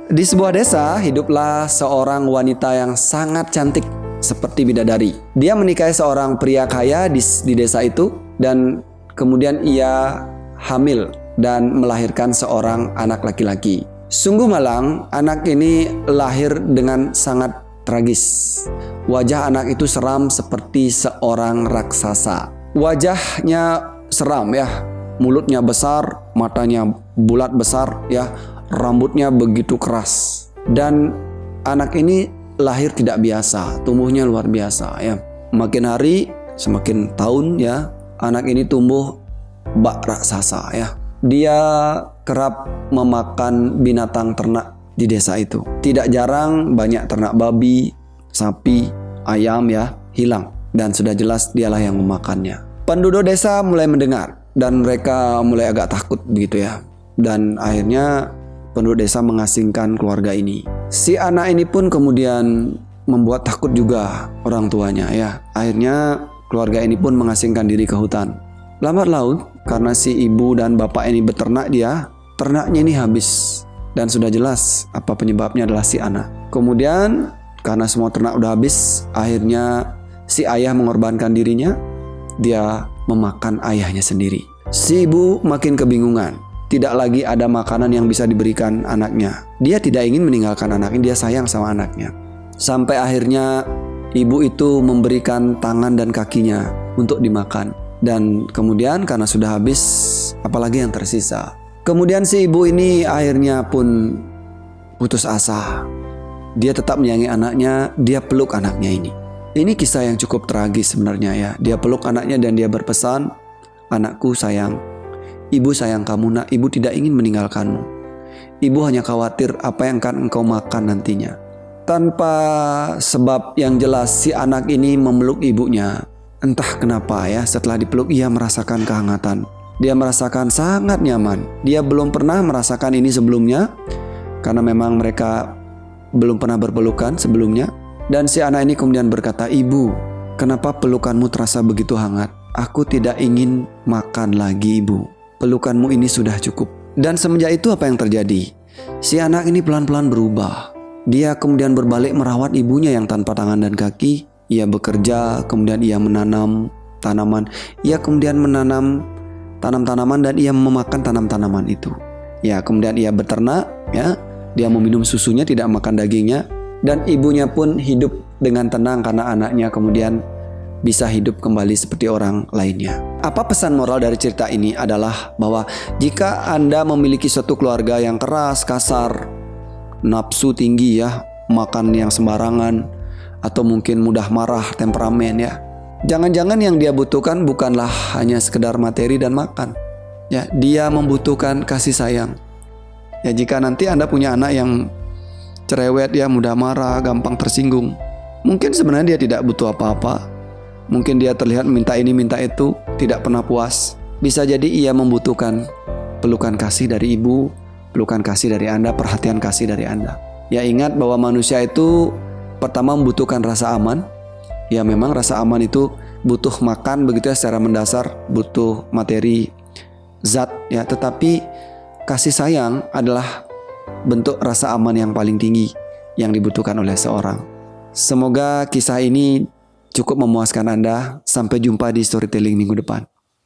Di sebuah desa hiduplah seorang wanita yang sangat cantik seperti bidadari. Dia menikahi seorang pria kaya di desa itu dan kemudian ia hamil dan melahirkan seorang anak laki-laki. Sungguh malang, anak ini lahir dengan sangat tragis. Wajah anak itu seram seperti seorang raksasa. Wajahnya seram ya, mulutnya besar, matanya bulat besar ya, rambutnya begitu keras. Dan anak ini lahir tidak biasa, tumbuhnya luar biasa ya. Makin hari, semakin tahun ya, anak ini tumbuh bak raksasa ya. Dia kerap memakan binatang ternak di desa itu. Tidak jarang banyak ternak babi, sapi, ayam ya hilang. Dan sudah jelas dialah yang memakannya. Penduduk desa mulai mendengar dan mereka mulai agak takut begitu ya. Dan akhirnya penduduk desa mengasingkan keluarga ini. Si anak ini pun kemudian membuat takut juga orang tuanya ya. Akhirnya keluarga ini pun mengasingkan diri ke hutan. Lambat laun karena si ibu dan bapak ini beternak ternaknya ini habis. Dan sudah jelas apa penyebabnya adalah si anak. Kemudian karena semua ternak udah habis, akhirnya si ayah mengorbankan dirinya. Dia memakan ayahnya sendiri. Si ibu makin kebingungan. Tidak lagi ada makanan yang bisa diberikan anaknya. Dia tidak ingin meninggalkan anaknya, dia sayang sama anaknya. Sampai akhirnya ibu itu memberikan tangan dan kakinya untuk dimakan. Dan kemudian karena sudah habis, apalagi yang tersisa. Kemudian si ibu ini akhirnya pun putus asa. Dia tetap menyayangi anaknya, dia peluk anaknya ini. Ini kisah yang cukup tragis sebenarnya ya. Dia peluk anaknya dan dia berpesan, "Anakku sayang, ibu sayang kamu nak, ibu tidak ingin meninggalkanmu. Ibu hanya khawatir apa yang akan engkau makan nantinya." Tanpa sebab yang jelas si anak ini memeluk ibunya. Entah kenapa ya, setelah dipeluk ia merasakan kehangatan. Dia merasakan sangat nyaman. Dia belum pernah merasakan ini sebelumnya karena memang mereka belum pernah berpelukan sebelumnya. Dan si anak ini kemudian berkata, "Ibu, kenapa pelukanmu terasa begitu hangat? Aku tidak ingin makan lagi, ibu. Pelukanmu ini sudah cukup." Dan semenjak itu apa yang terjadi? Si anak ini pelan-pelan berubah. Dia kemudian berbalik merawat ibunya yang tanpa tangan dan kaki. Ia bekerja, kemudian ia menanam tanaman. Ia kemudian menanam tanam-tanaman dan ia memakan tanam-tanaman itu. Ya, kemudian ia beternak, ya. Dia meminum susunya, tidak makan dagingnya. Dan ibunya pun hidup dengan tenang karena anaknya kemudian bisa hidup kembali seperti orang lainnya. Apa pesan moral dari cerita ini adalah bahwa jika Anda memiliki suatu keluarga yang keras, kasar, nafsu tinggi ya, makan yang sembarangan, atau mungkin mudah marah, temperamen ya. Jangan-jangan yang dia butuhkan bukanlah hanya sekedar materi dan makan. Ya, dia membutuhkan kasih sayang. Ya, jika nanti Anda punya anak yang cerewet ya, mudah marah, gampang tersinggung, mungkin sebenarnya dia tidak butuh apa-apa. Mungkin dia terlihat minta ini, minta itu, tidak pernah puas. Bisa jadi ia membutuhkan pelukan kasih dari ibu, pelukan kasih dari Anda, perhatian kasih dari Anda. Ya, ingat bahwa manusia itu pertama membutuhkan rasa aman. Ya, memang rasa aman itu butuh makan begitu ya, secara mendasar, butuh materi, zat ya. Tetapi kasih sayang adalah bentuk rasa aman yang paling tinggi yang dibutuhkan oleh seorang. Semoga kisah ini cukup memuaskan Anda. Sampai jumpa di storytelling minggu depan.